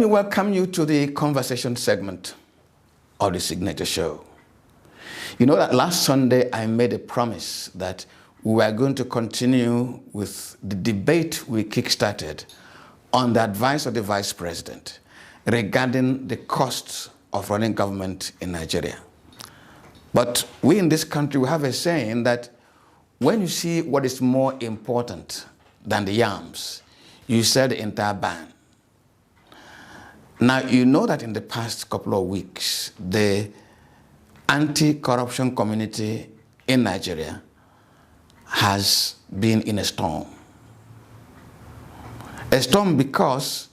me welcome you to the conversation segment of the Signature Show. You know that last Sunday I made a promise that we were going to continue with the debate we kickstarted on the advice of the Vice President regarding the costs of running government in Nigeria. But we in this country, we have a saying that when you see what is more important than the yams, you sell the entire ban. Now, you know that in the past couple of weeks, the anti-corruption community in Nigeria has been in a storm. A storm because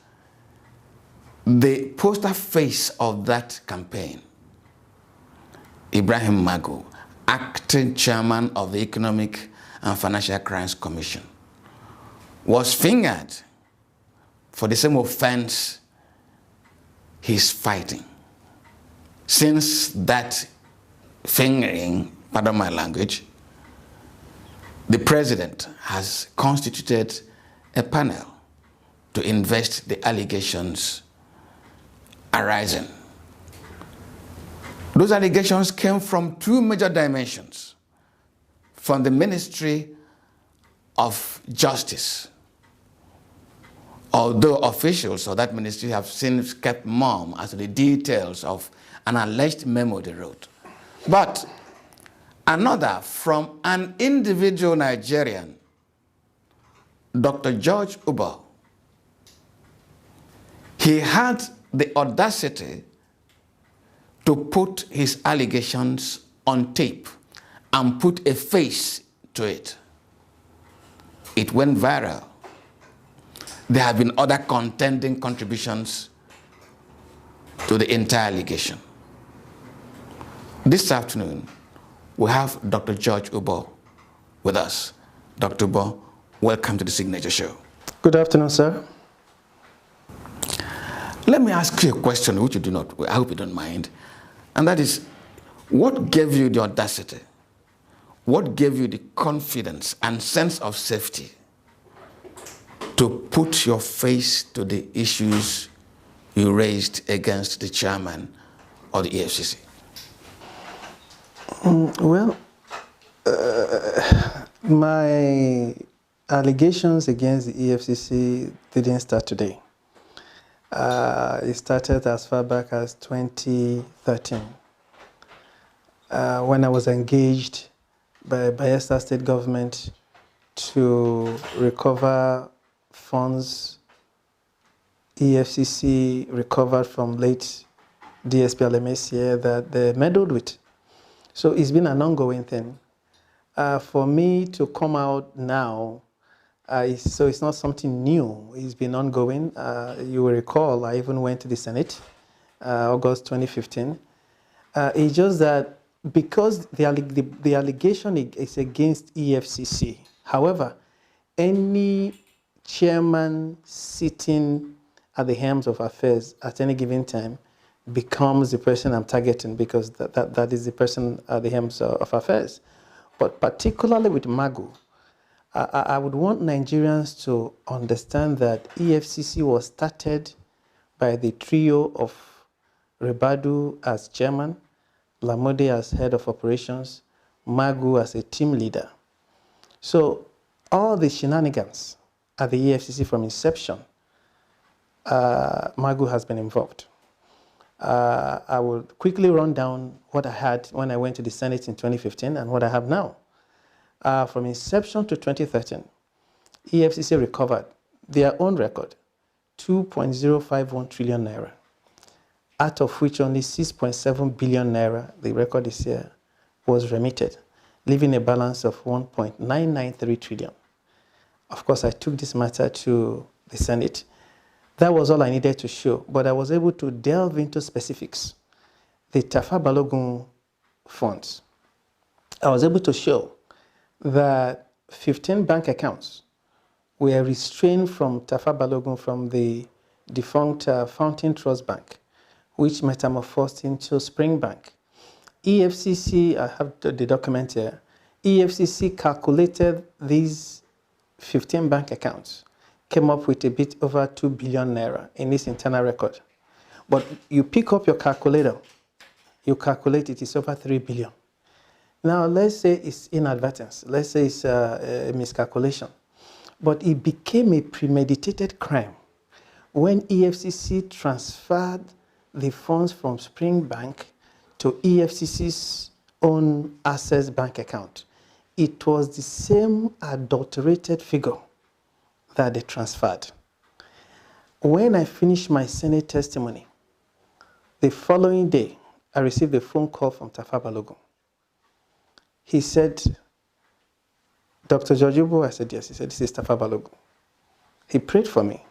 the poster face of that campaign, Ibrahim Magu, acting chairman of the Economic and Financial Crimes Commission, was fingered for the same offense he's fighting. Since that fingering, pardon my language, the president has constituted a panel to invest the allegations arising. Those allegations came from two major dimensions: from the Ministry of Justice, although officials of that ministry have since kept mum as to the details of an alleged memo they wrote. But another from an individual Nigerian, Dr. George Uboh. He had the audacity to put his allegations on tape and put a face to it. It went viral. There have been other contending contributions to the entire allegation. This afternoon, we have Dr. George Uboh with us. Dr. Uboh, welcome to the Signature Show. Good afternoon, sir. Let me ask you a question, which you do not, I hope you don't mind, and that is, what gave you the audacity? What gave you the confidence and sense of safety to put your face to the issues you raised against the chairman of the EFCC? My allegations against the EFCC didn't start today. It started as far back as 2013, when I was engaged by Bayelsa State government to recover funds EFCC recovered from late DSP Alemesi that they meddled with. So it's been an ongoing thing. For me to come out now, so it's not something new. It's been ongoing. You will recall I even went to the Senate, August 2015. It's just that because the allegation is against EFCC. However, any chairman sitting at the helms of affairs at any given time becomes the person I'm targeting, because that is the person at the helms of affairs. But particularly with Magu, I would want Nigerians to understand that EFCC was started by the trio of Rebadu as chairman, Lamode as head of operations, Magu as a team leader. So all the shenanigans at the EFCC from inception, Magu has been involved. I will quickly run down what I had when I went to the Senate in 2015 and what I have now. From inception to 2013, EFCC recovered their own record, 2.051 trillion naira, out of which only 6.7 billion naira, the record is here, was remitted, leaving a balance of 1.993 trillion. Of course, I took this matter to the Senate. That was all I needed to show, but I was able to delve into specifics. The Tafa Balogun funds, I was able to show that 15 bank accounts were restrained from Tafa Balogun from the defunct Fountain Trust Bank, which metamorphosed into Spring Bank. EFCC, I have the document here, EFCC calculated these 15 bank accounts came up with a bit over 2 billion naira in his internal record. But you pick up your calculator, you calculate it's over 3 billion. Now, let's say it's inadvertence. Let's say it's a miscalculation. But it became a premeditated crime when EFCC transferred the funds from Spring Bank to EFCC's own Access Bank account. It was the same adulterated figure that they transferred. When I finished my Senate testimony, the following day, I received a phone call from Tafa Balogun. He said, Dr. George Uboh? I said, yes. He said, this is Tafa Balogun. He prayed for me.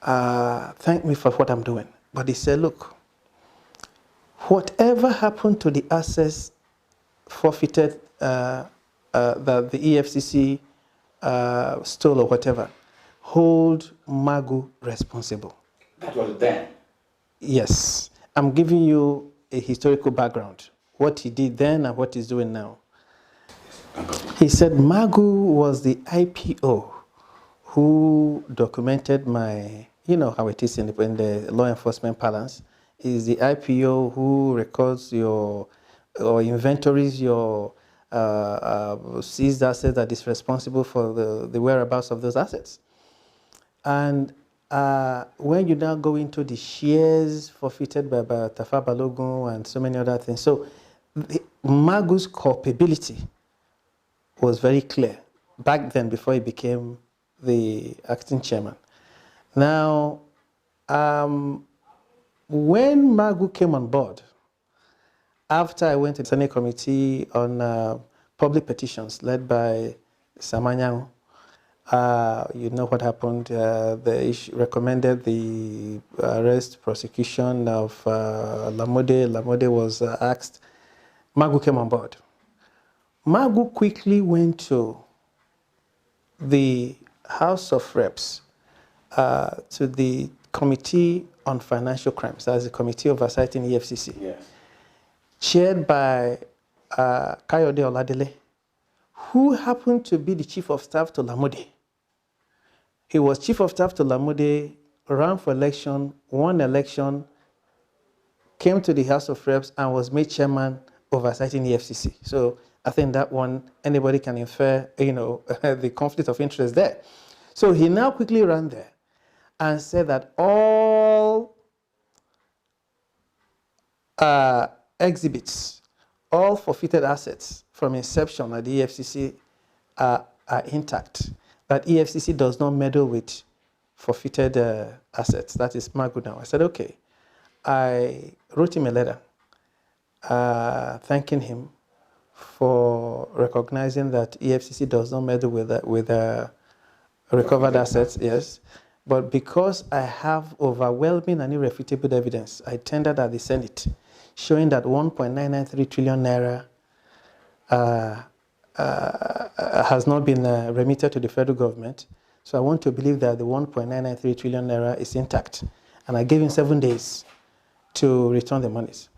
Thanked me for what I'm doing. But he said, look, whatever happened to the assets forfeited that the EFCC stole or whatever, hold Magu responsible. That was then? Yes. I'm giving you a historical background, what he did then and what he's doing now. He said Magu was the IPO who documented my, you know how it is in the law enforcement parlance, is the IPO who records your, or inventories your seized assets that is responsible for the whereabouts of those assets. And when you now go into the shares forfeited by Tafa Balogun and so many other things, so Magu's culpability was very clear back then before he became the acting chairman. Now, when Magu came on board, after I went to the Senate Committee on Public Petitions led by Samanyang, you know what happened. They recommended the arrest, prosecution of Lamode. Lamode was asked. Magu came on board. Magu quickly went to the House of Reps, to the Committee on Financial Crimes, that's the Committee Oversight in EFCC, yes, chaired by Kayode Oladele, who happened to be the Chief of Staff to Lamode. He was Chief of Staff to Lamode, ran for election, won election, came to the House of Reps, and was made Chairman Oversight in EFCC. So I think that one, anybody can infer, you know, the conflict of interest there. So he now quickly ran there and said that all exhibits, all forfeited assets from inception at the EFCC are intact, that EFCC does not meddle with forfeited assets. That is Magu now. I said, okay. I wrote him a letter thanking him for recognizing that EFCC does not meddle with recovered assets, yes. But because I have overwhelming and irrefutable evidence, I tendered at the Senate showing that 1.993 trillion naira has not been remitted to the federal government. So I want to believe that the 1.993 trillion naira is intact. And I gave him 7 days to return the monies.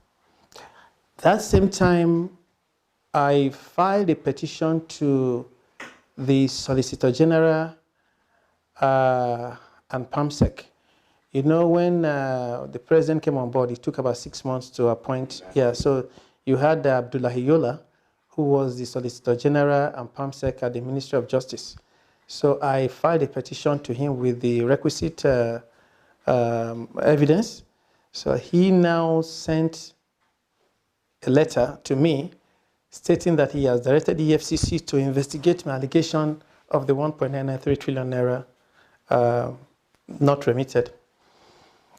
That same time, I filed a petition to the Solicitor General and PAMSEC. You know, when the president came on board, it took about 6 months to appoint. Yeah, so you had Abdullahi Yola, who was the Solicitor General and PAMSEC at the Ministry of Justice. So I filed a petition to him with the requisite evidence. So he now sent a letter to me stating that he has directed the EFCC to investigate my allegation of the 1.993 trillion naira not remitted.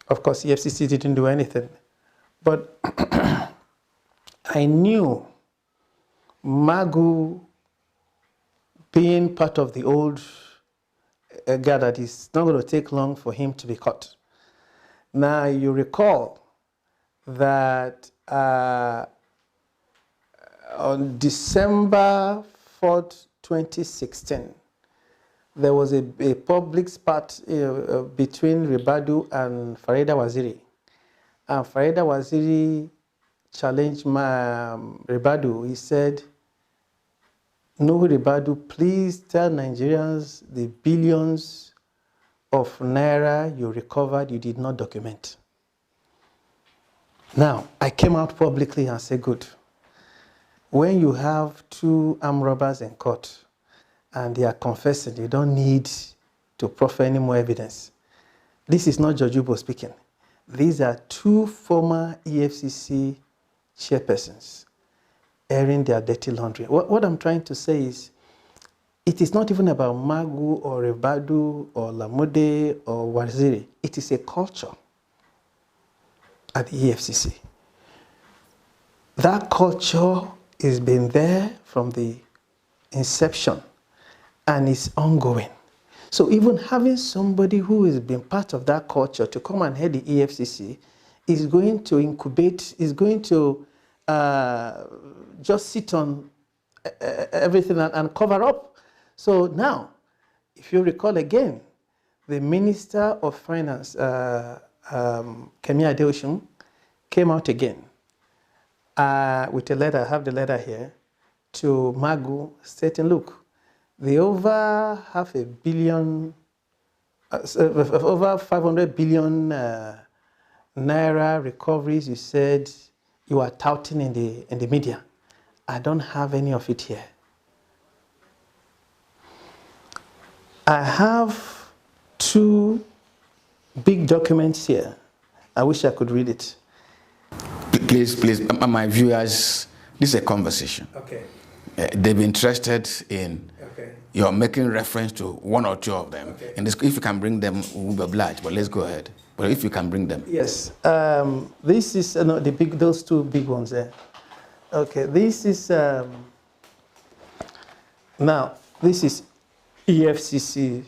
Of course, the EFCC didn't do anything. But I knew Magu, being part of the old guy, that it's not going to take long for him to be caught. Now, you recall that on December 4th, 2016, there was a public spat between Ribadu and Farida Waziri. And Farida Waziri challenged Ribadu. He said, Nuhu Ribadu, please tell Nigerians the billions of naira you recovered, you did not document. Now, I came out publicly and said, good. When you have two armed robbers in court and they are confessing, you don't need to proffer any more evidence. This is not Judge Uboh speaking. These are two former EFCC chairpersons airing their dirty laundry. What I'm trying to say is, it is not even about Magu or Ribadu or Lamode or Waziri. It is a culture at the EFCC. That culture has been there from the inception and is ongoing. So even having somebody who has been part of that culture to come and head the EFCC is going to incubate, is going to just sit on everything and cover up. So now, if you recall again, the Minister of Finance, Kemi Adeosun, came out again with a letter, I have the letter here, to Magu stating, look, the over $500 billion naira recoveries you said you are touting in the media, I don't have any of it here. I have two big documents here. I wish I could read it. Please, my viewers, this is a conversation. Okay. They've been interested in, Okay. you're making reference to one or two of them. Okay. And this, if you can bring them, we'll be obliged, but let's go ahead. But if you can bring them. Yes. This is no, those two big ones there. Okay. This is now. This is EFCC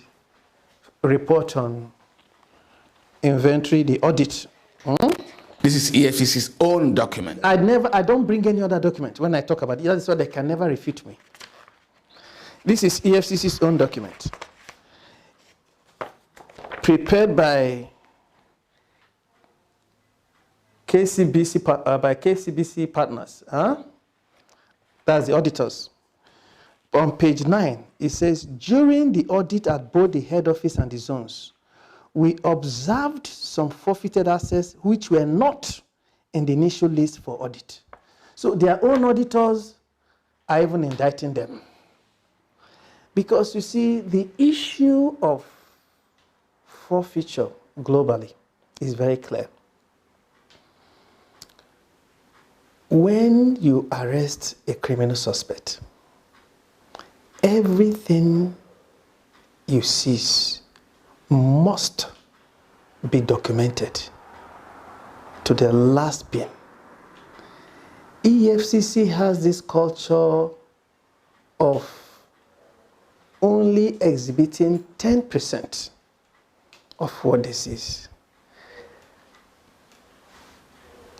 report on inventory, the audit. This is EFCC's own document. I don't bring any other document when I talk about it. That's why they can never refute me. This is EFCC's own document, prepared by KCBC partners. That's the auditors. On page 9, it says, during the audit at both the head office and the zones, we observed some forfeited assets which were not in the initial list for audit. So their own auditors are even indicting them. Because you see, the issue of forfeiture globally is very clear. When you arrest a criminal suspect, everything you seize must be documented to the last pin. EFCC has this culture of only exhibiting 10% of what this is.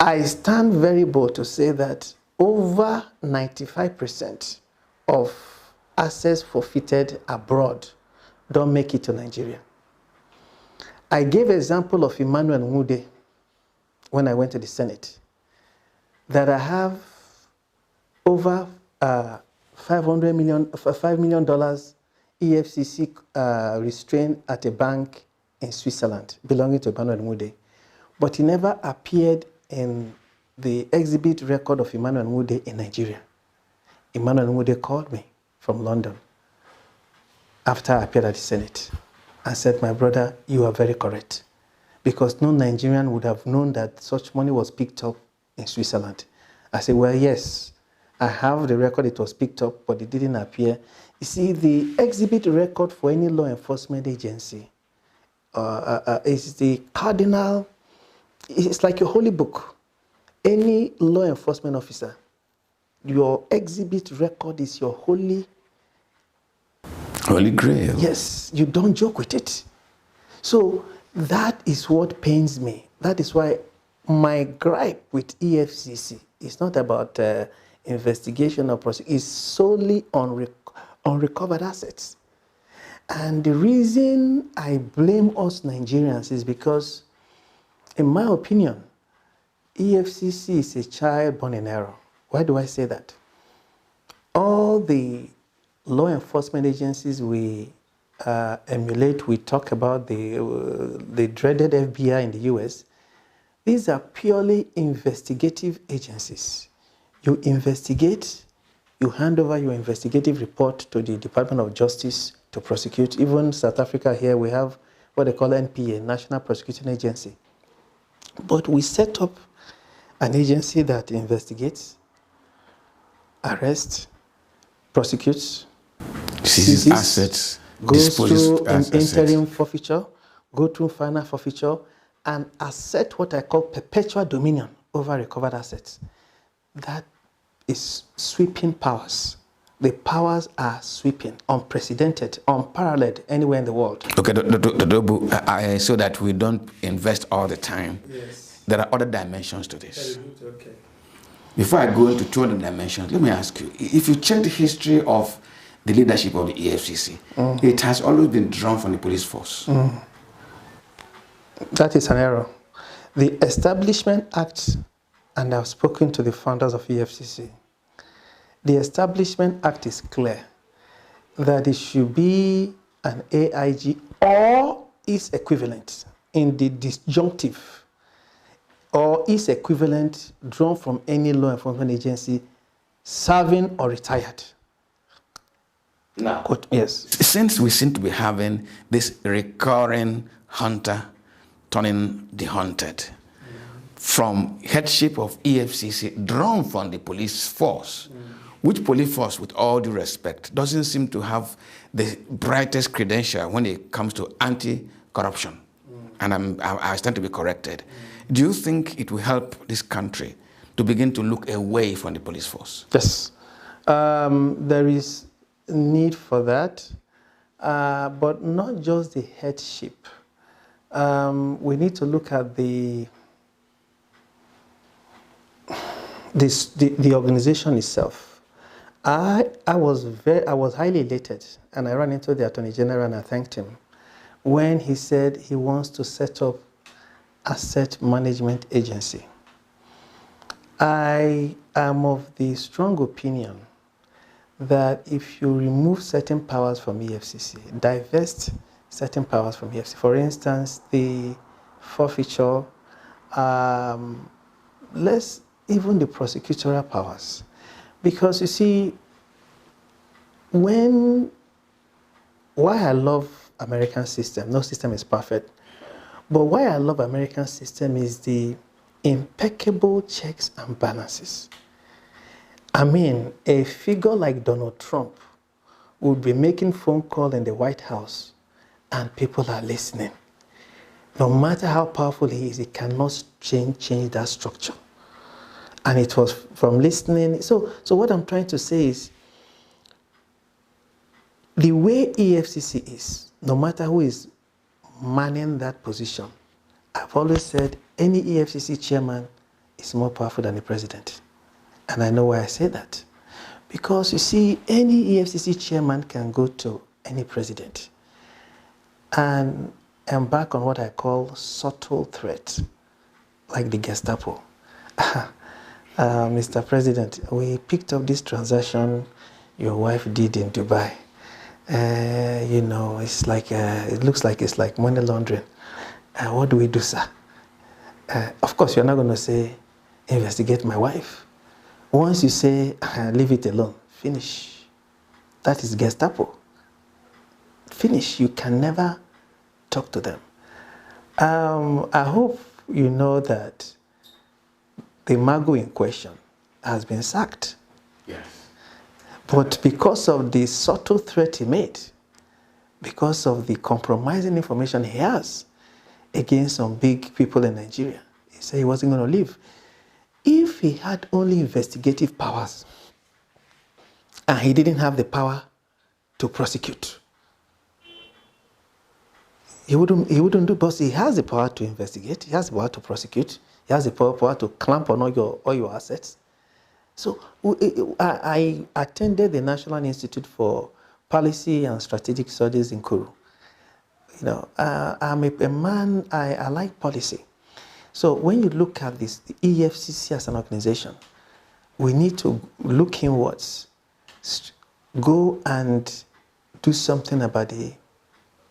I stand very bold to say that over 95% of assets forfeited abroad don't make it to Nigeria. I gave an example of Emmanuel Nwude when I went to the Senate, that I have over $5 million EFCC restrained at a bank in Switzerland belonging to Emmanuel Nwude, but he never appeared in the exhibit record of Emmanuel Nwude in Nigeria. Emmanuel Nwude called me from London after I appeared at the Senate and said, my brother, you are very correct, because no Nigerian would have known that such money was picked up in Switzerland. I said, well, yes, I have the record it was picked up, but it didn't appear. You see, the exhibit record for any law enforcement agency is the cardinal, it's like a holy book. Any law enforcement officer, your exhibit record is your holy grail. Yes, you don't joke with it. So that is what pains me. That is why my gripe with EFCC is not about investigation or prosecution. It's solely on recovered assets. And the reason I blame us Nigerians is because, in my opinion, EFCC is a child born in error. Why do I say that? All the law enforcement agencies we emulate, we talk about the dreaded FBI in the US. These are purely investigative agencies. You investigate, you hand over your investigative report to the Department of Justice to prosecute. Even South Africa here, we have what they call NPA, National Prosecuting Agency. But we set up an agency that investigates, arrests, prosecutes, seizes assets, goes through assets. interim forfeiture, go through final forfeiture, and assert what I call perpetual dominion over recovered assets. That is sweeping powers. The powers are sweeping, unprecedented, unparalleled anywhere in the world. Okay, Uboh, so that we don't invest all the time. Yes. There are other dimensions to this. Okay. Before I go into two other dimensions, let me ask you, if you check the history of the leadership of the EFCC, it has always been drawn from the police force. That is an error. The Establishment Act, and I've spoken to the founders of EFCC, the Establishment Act is clear that it should be an AIG or its equivalent in the disjunctive, or its equivalent drawn from any law enforcement agency serving or retired. Now, yes. Since we seem to be having this recurring hunter turning the hunted, from headship of EFCC drawn from the police force, which police force, with all due respect, doesn't seem to have the brightest credential when it comes to anti-corruption. And I stand to be corrected. Do you think it will help this country to begin to look away from the police force? Yes. There is need for that, but not just the headship. We need to look at the organization itself. I was highly elated, and I ran into the Attorney General and I thanked him when he said he wants to set up asset management agency. I am of the strong opinion that if you remove certain powers from EFCC, divest certain powers from EFCC, for instance, the forfeiture, less even the prosecutorial powers. Because you see, why I love American system, no system is perfect, but why I love American system is the impeccable checks and balances. I mean, a figure like Donald Trump would be making phone call in the White House and people are listening. No matter how powerful he is, he cannot change that structure. And it was from listening. So what I'm trying to say is, the way EFCC is, no matter who is manning that position, I've always said any EFCC chairman is more powerful than the president. And I know why I say that. Because you see, any EFCC chairman can go to any president and embark on what I call subtle threats, like the Gestapo. Mr. President, we picked up this transaction your wife did in Dubai. You know, it's like, it looks like it's like money laundering. What do we do, sir? Of course, you're not going to say, investigate my wife. Once you say, leave it alone, finish. That is Gestapo. Finish. You can never talk to them. I hope you know that the Magu in question has been sacked. Yes. But because of the subtle threat he made, because of the compromising information he has against some big people in Nigeria, he said he wasn't going to leave. If he had only investigative powers and he didn't have the power to prosecute, he wouldn't do, but he has the power to investigate, he has the power to prosecute, he has the power to clamp on all your assets. So I attended the National Institute for Policy and Strategic Studies in Kuru. You know, I'm a man, I like policy. So when you look at this, the EFCC as an organization, we need to look inwards, go and do something about the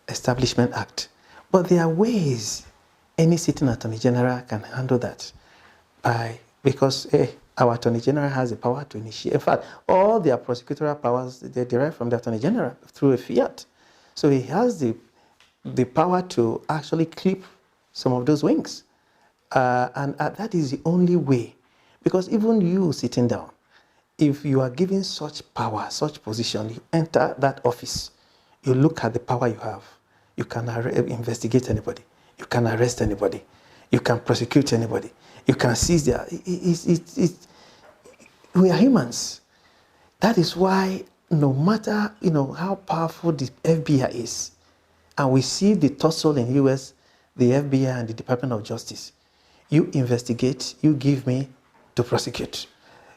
Establishment Act. But there are ways any sitting Attorney General can handle that because our Attorney General has the power to initiate. In fact, all their prosecutorial powers, they derive from the Attorney General through a fiat. So he has the power to actually clip some of those wings. And that is the only way. Because even you sitting down, if you are given such power, such position, you enter that office, you look at the power you have. You can investigate anybody. You can arrest anybody. You can prosecute anybody. You can seize their... we are humans. That is why no matter how powerful the FBI is, and we see the tussle in the US, the FBI and the Department of Justice, you investigate, you give me to prosecute.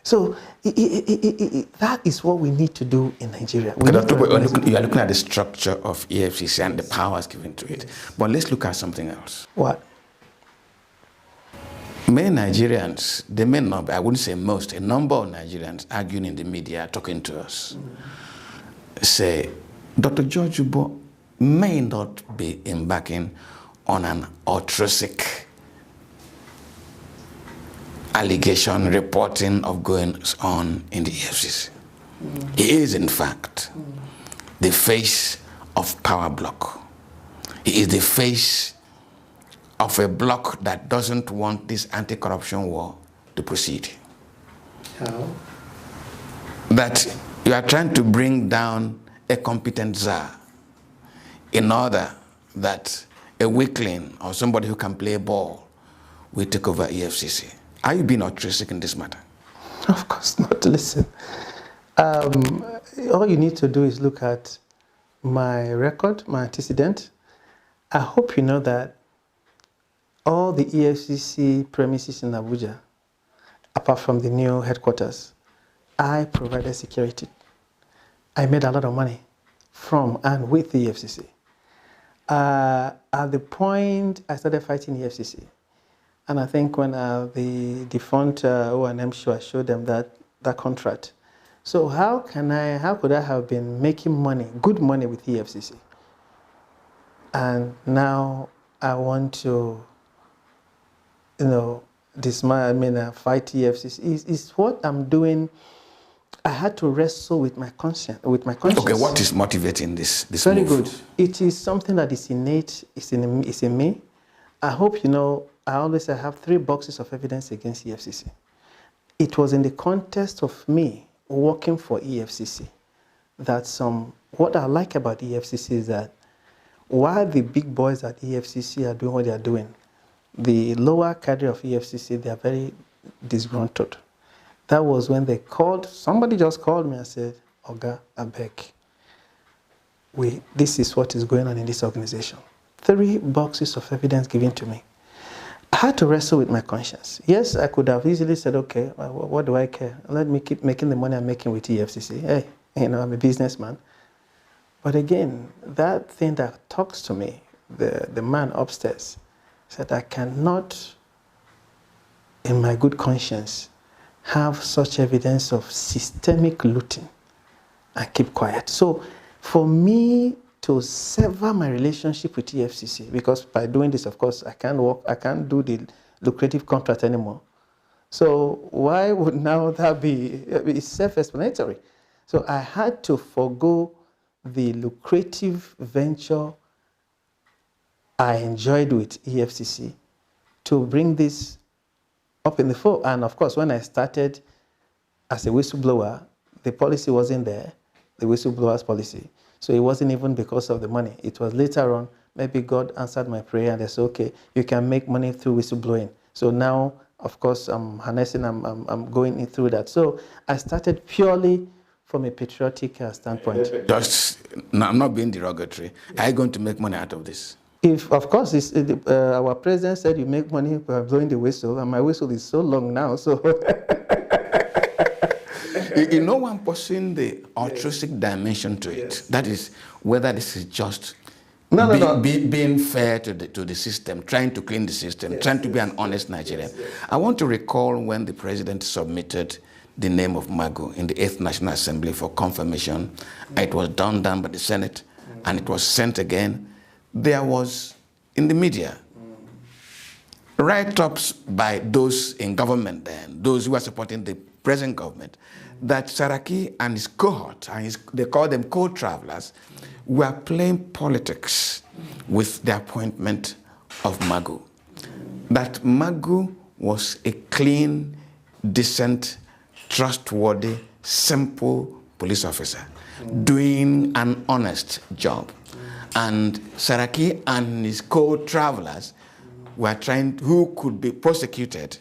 So that is what we need to do in Nigeria. You are looking at the structure of EFCC and the powers given to it. But let's look at something else. What? Many Nigerians, they may not, I wouldn't say most, a number of Nigerians arguing in the media, talking to us, say, Dr. George Uboh may not be embarking on an altruistic allegation reporting of goings on in the EFCC. He is, in fact, the face of power block. He is the face of a bloc that doesn't want this anti-corruption war to proceed. How? That you are trying to bring down a competent czar in order that a weakling or somebody who can play ball will take over EFCC. Are you being altruistic in this matter? Of course not. Listen, all you need to do is look at my record, my antecedent. I hope you know that all the EFCC premises in Abuja, apart from the new headquarters, I provided security. I made a lot of money from and with the EFCC. At the point I started fighting the EFCC, and I think when the defunct O&M show, I showed them that contract. So how could I have been making money, good money with EFCC? And now I want to, fight EFCC. Is what I'm doing. I had to wrestle with my conscience. Okay, what is motivating this Very move? good. It is something that is innate. It's in me. I hope you know. I have 3 boxes of evidence against EFCC. It was in the context of me working for EFCC that what I like about EFCC is that while the big boys at EFCC are doing what they are doing, the lower cadre of EFCC, they are very disgruntled. That was when they somebody just called me and said, Oga, Abek, this is what is going on in this organization. 3 boxes of evidence given to me. I had to wrestle with my conscience. Yes, I could have easily said, okay, what do I care? Let me keep making the money I'm making with EFCC. Hey, I'm a businessman. But again, that thing that talks to me, the man upstairs, said I cannot, in my good conscience, have such evidence of systemic looting and keep quiet. So for me to sever my relationship with EFCC, because by doing this, of course, I can't do the lucrative contract anymore. So why would now that be? It's self-explanatory. So I had to forego the lucrative venture I enjoyed with EFCC to bring this up in the fore. And of course, when I started as a whistleblower, the policy wasn't there, the whistleblower's policy. So it wasn't even because of the money. It was later on, maybe God answered my prayer and they said, okay, you can make money through whistleblowing. So now, of course, I'm harnessing, I'm going through that. So I started purely from a patriotic standpoint. I'm not being derogatory. Are you going to make money out of this? Of course, our president said you make money by blowing the whistle, and my whistle is so long now, so... I'm pursuing the altruistic dimension to it. Yes. That is whether this is just being fair to the system, trying to clean the system, trying to be an honest Nigerian. I want to recall when the president submitted the name of Magu in the 8th National Assembly for confirmation. It was done by the Senate, and it was sent again. There was, in the media, write-ups by those in government then, those who are supporting the present government, that Saraki and his cohort, and they call them co-travelers, were playing politics with the appointment of Magu. That Magu was a clean, decent, trustworthy, simple police officer doing an honest job. And Saraki and his co-travelers were who could be prosecuted,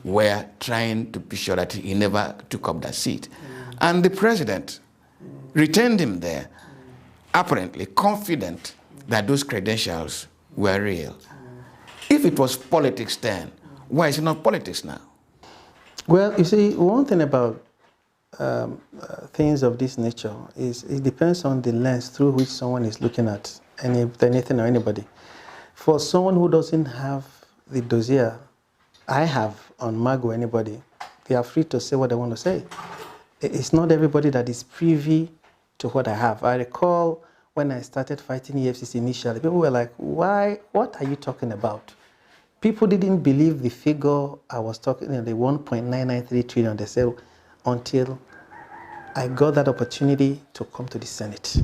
were trying to be sure that he never took up that seat. And the president retained him there, apparently confident that those credentials were real. If it was politics then, why is it not politics now? Well, you see, one thing about things of this nature is it depends on the lens through which someone is looking at anything or anybody. For someone who doesn't have the dossier I have on Magu or anybody, they are free to say what they want to say. It's not everybody that is privy to what I have. I recall when I started fighting EFCC initially, people were like, why, what are you talking about? People didn't believe the figure I was talking, the 1.993 trillion, they said, until I got that opportunity to come to the Senate.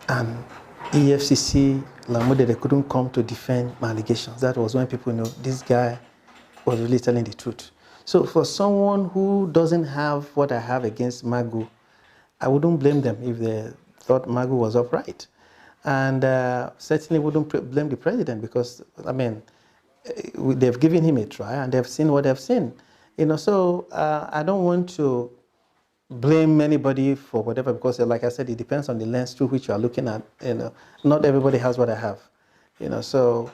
And EFCC, Lamude, they couldn't come to defend my allegations. That was when people know this guy was really telling the truth. So for someone who doesn't have what I have against Magu, I wouldn't blame them if they thought Magu was upright. And certainly wouldn't blame the president because, I mean, they've given him a try and they've seen what they've seen. So I don't want to blame anybody for whatever, because like I said, it depends on the lens through which you are looking at. Not everybody has what I have. So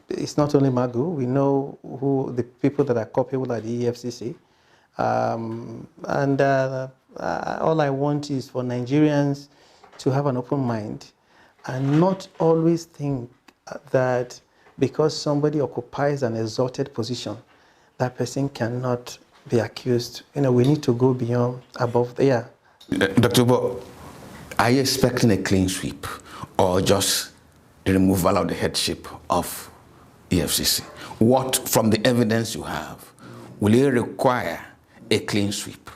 it's not only Magu. We know who the people that are culpable at the EFCC. All I want is for Nigerians to have an open mind and not always think that because somebody occupies an exalted position, that person cannot be accused. We need to go beyond, above there. Dr. Uboh, are you expecting a clean sweep or just the removal of the headship of EFCC? What, from the evidence you have, will it require a clean sweep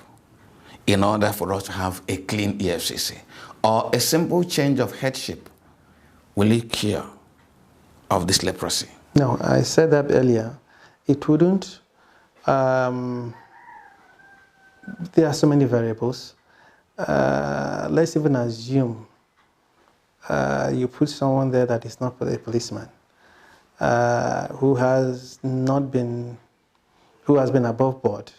in order for us to have a clean EFCC? Or a simple change of headship will it cure of this leprosy? No, I said that earlier. It wouldn't. There are so many variables. Let's even assume you put someone there that is not a policeman, who has been above board.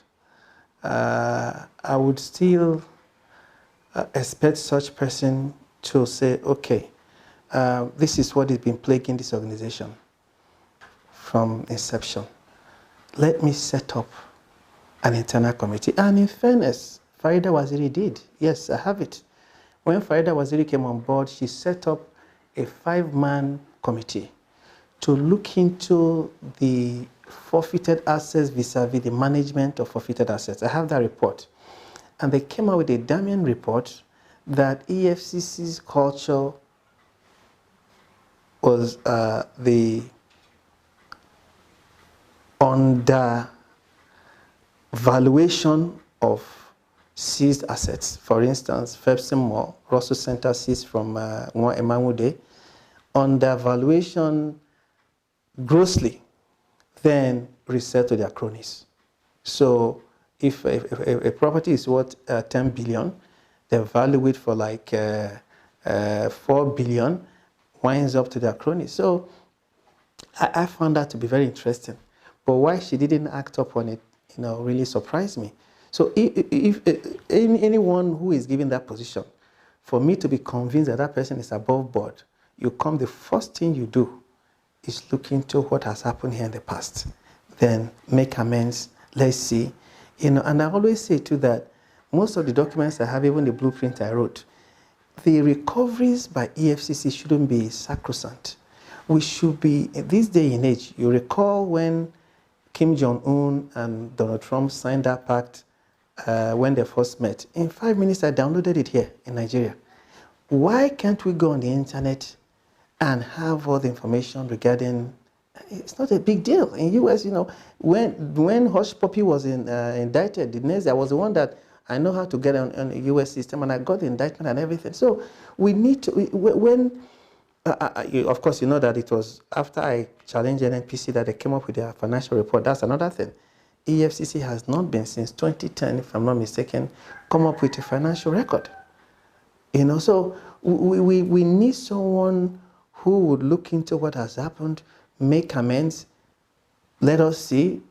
I would still expect such person to say, okay, this is what has been plaguing this organization from inception. Let me set up an internal committee. And in fairness, Farida Waziri did. Yes, I have it. When Farida Waziri came on board, she set up a 5-man committee to look into the forfeited assets vis-a-vis the management of forfeited assets. I have that report. And they came out with a damning report that EFCC's culture was the undervaluation of seized assets. For instance, Febson Mall, Russell Center seized from Emamude, undervaluation grossly, then resell to their cronies. So if a property is worth 10 billion, they value it for like 4 billion, winds up to their cronies. So I found that to be very interesting. But why she didn't act upon it, really surprised me. So if anyone who is given that position, for me to be convinced that that person is above board, the first thing you do is look into what has happened here in the past. Then make amends, let's see. And I always say too that most of the documents I have, even the blueprint I wrote, the recoveries by EFCC shouldn't be sacrosanct. We should be, in this day and age, you recall when Kim Jong-un and Donald Trump signed that pact when they first met. In 5 minutes, I downloaded it here in Nigeria. Why can't we go on the internet and have all the information regarding? It's not a big deal. In US, when Hush Puppy was indicted, the next day I was the one that I know how to get on the US system, and I got the indictment and everything. So we need to, of course, you know that it was after I challenged NNPC that they came up with their financial report. That's another thing. EFCC has not been, since 2010, if I'm not mistaken, come up with a financial record. So we need someone who would look into what has happened, make amends, let us see,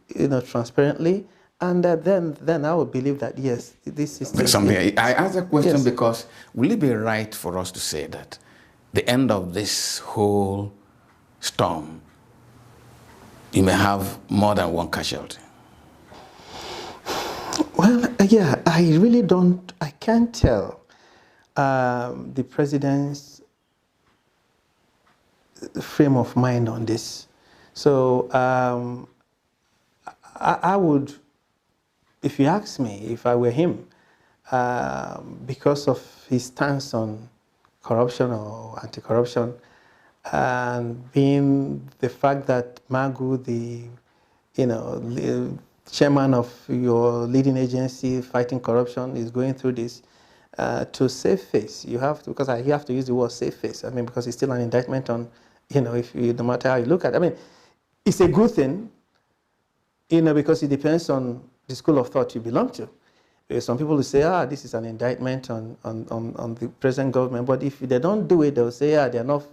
transparently, and then I would believe that, yes, this is something. I asked a question, yes, because will it be right for us to say that the end of this whole storm, you may have more than one casualty? Well, yeah, I can't tell the president's frame of mind on this. So I would, if you ask me, if I were him, because of his stance on corruption or anti-corruption, and being the fact that Magu, the chairman of your leading agency fighting corruption, is going through this, to save face, you have to, because you have to use the word save face. I mean, because it's still an indictment on, no matter how you look at it. I mean, it's a good thing, because it depends on the school of thought you belong to. Some people will say, this is an indictment on the present government, but if they don't do it, they'll say, they're not,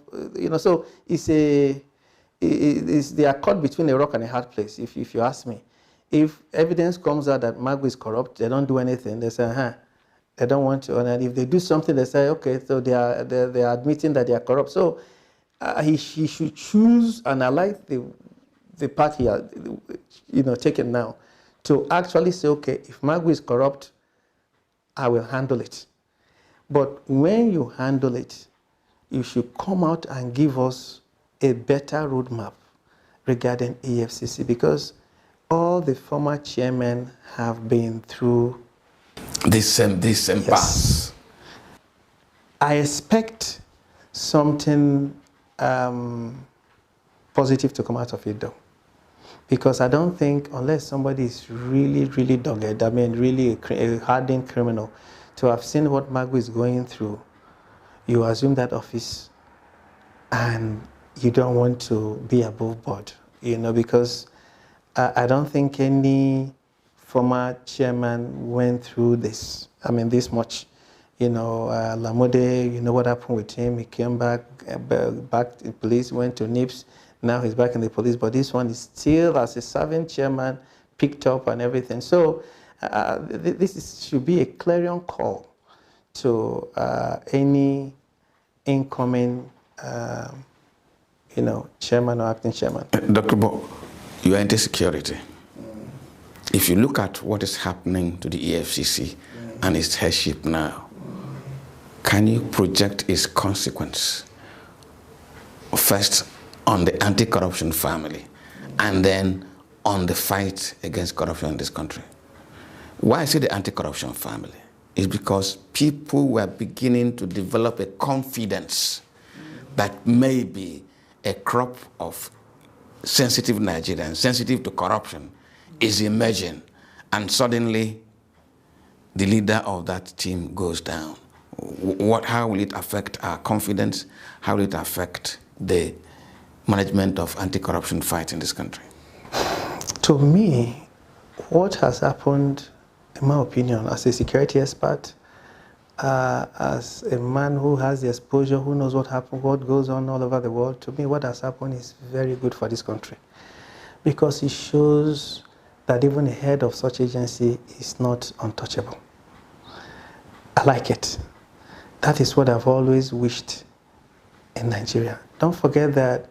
so it's they are caught between a rock and a hard place, if you ask me. If evidence comes out that Magu is corrupt, they don't do anything, they say, they don't want to, and if they do something, they say, okay, so they are admitting that they are corrupt. So he should choose, and I like the path he has, taken now, to actually say, okay, if Magu is corrupt, I will handle it. But when you handle it, you should come out and give us a better roadmap regarding EFCC, because all the former chairmen have been through this same pass. I expect something positive to come out of it, though. Because I don't think, unless somebody is really, really dogged, I mean, really a hardened criminal, to have seen what Magu is going through, you assume that office and you don't want to be above board, because I don't think any former chairman went through this, I mean, this much. Lamode, what happened with him? He came back to police, went to NIPS. Now he's back in the police, but this one is still, as a serving chairman, picked up and everything. So this should be a clarion call to any incoming, chairman or acting chairman. Dr. Uboh, you are into security. If you look at what is happening to the EFCC and its headship now, can you project its consequence? First, on the anti-corruption family, and then on the fight against corruption in this country. Why I say the anti-corruption family is because people were beginning to develop a confidence that maybe a crop of sensitive Nigerians, sensitive to corruption, is emerging, and suddenly the leader of that team goes down. How will it affect our confidence? How will it affect the management of anti-corruption fight in this country? To me, what has happened, in my opinion, as a security expert, as a man who has the exposure, who knows what happened, what goes on all over the world, to me, what has happened is very good for this country, because it shows that even a head of such agency is not untouchable. I like it. That is what I've always wished in Nigeria. Don't forget that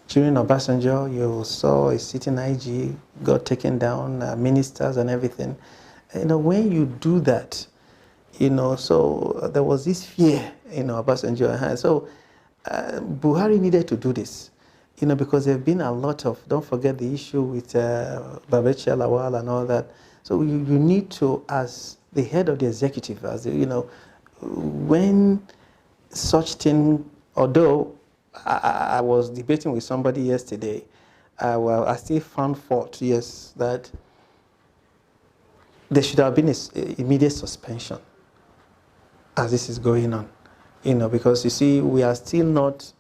during Obasanjo, you saw a sitting IG got taken down, ministers and everything. When you do that, so there was this fear, Obasanjo. So Buhari needed to do this. You know, because there have been a lot of, don't forget the issue with Babechi Lawal and all that. So you need to, as the head of the executive, as the, you know, when such thing, although I was debating with somebody yesterday, well, I still found fault, yes, that there should have been an immediate suspension as this is going on. You know, because you see, we are still not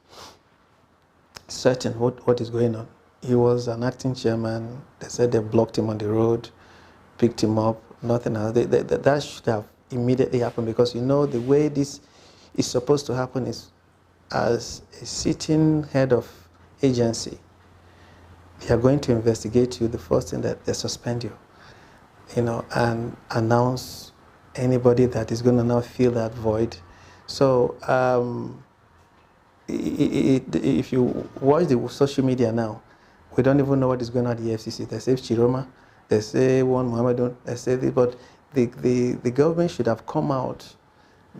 certain what is going on. He was an acting chairman. They said they blocked him on the road, picked him up, nothing else. That should have immediately happened, because you know the way this is supposed to happen is as a sitting head of agency, they are going to investigate you. The first thing that they suspend you, you know, and announce anybody that is going to now fill that void. So if you watch the social media now, we don't even know what is going on at the EFCC. They say Chiroma, they say one Muhammadun, they say this, but the government should have come out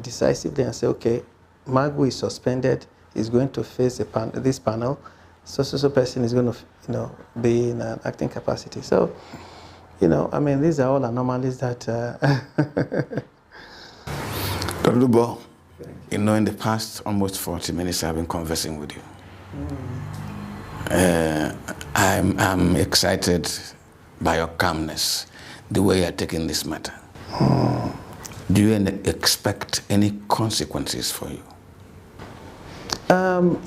decisively and say, okay, Magu is suspended, is going to face this panel, so person is going to, you know, be in an acting capacity. So, you know, I mean, these are all anomalies that. Dr. Uboh, you know, in the past almost 40 minutes I've been conversing with you. I'm excited by your calmness, the way you're taking this matter. Do you expect any consequences for you?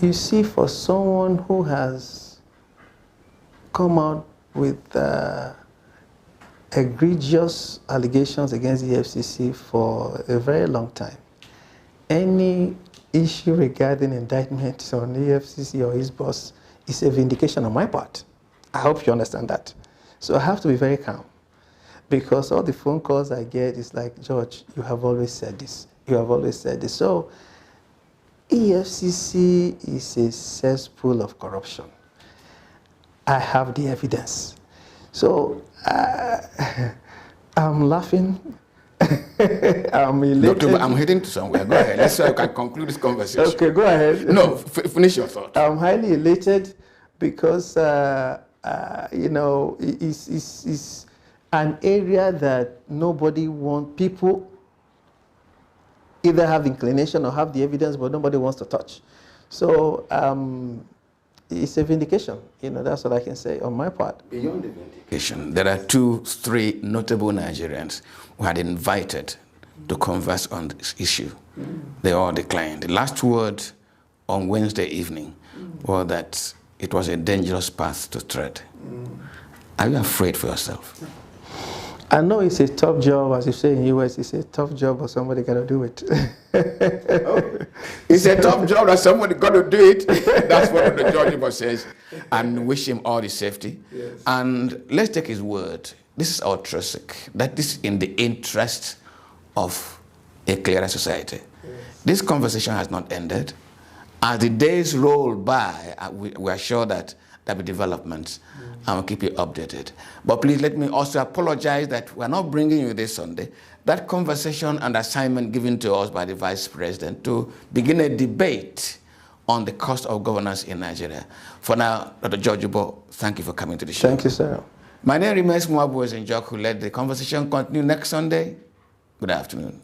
You see, for someone who has come out with egregious allegations against the EFCC for a very long time, any issue regarding indictments on the EFCC or his boss is a vindication on my part. I hope you understand that. So I have to be very calm, because all the phone calls I get is like, George, you have always said this. You have always said this. So EFCC is a cesspool of corruption. I have the evidence. So I'm laughing. I'm elated. Dr. I'm heading to somewhere. Go ahead. Let's see how I can conclude this conversation. Okay, go ahead. No, finish your thought. I'm highly elated because, you know, it's an area that nobody wants. People either have inclination or have the evidence, but nobody wants to touch. So it's a vindication. You know, that's what I can say on my part. Beyond the vindication, there are 3 notable Nigerians who had invited to converse on this issue. They all declined. The last word on Wednesday evening was that it was a dangerous path to tread. Are you afraid for yourself? I know it's a tough job, as you say in the US, it's a tough job, but somebody got to do it. It's a tough job that somebody got to do it. That's what the judge says. And wish him all the safety. Yes. And let's take his word. This is altruistic. That is in the interest of a clearer society. Yes. This conversation has not ended. As the days roll by, we are sure that there will be developments, and we'll keep you updated. But please let me also apologize that we're not bringing you this Sunday. That conversation and assignment given to us by the Vice President to begin a debate on the cost of governance in Nigeria. For now, Dr. George Uboh, thank you for coming to the show. Thank you, sir. My name remains Magu, who led the conversation. Continue next Sunday. Good afternoon.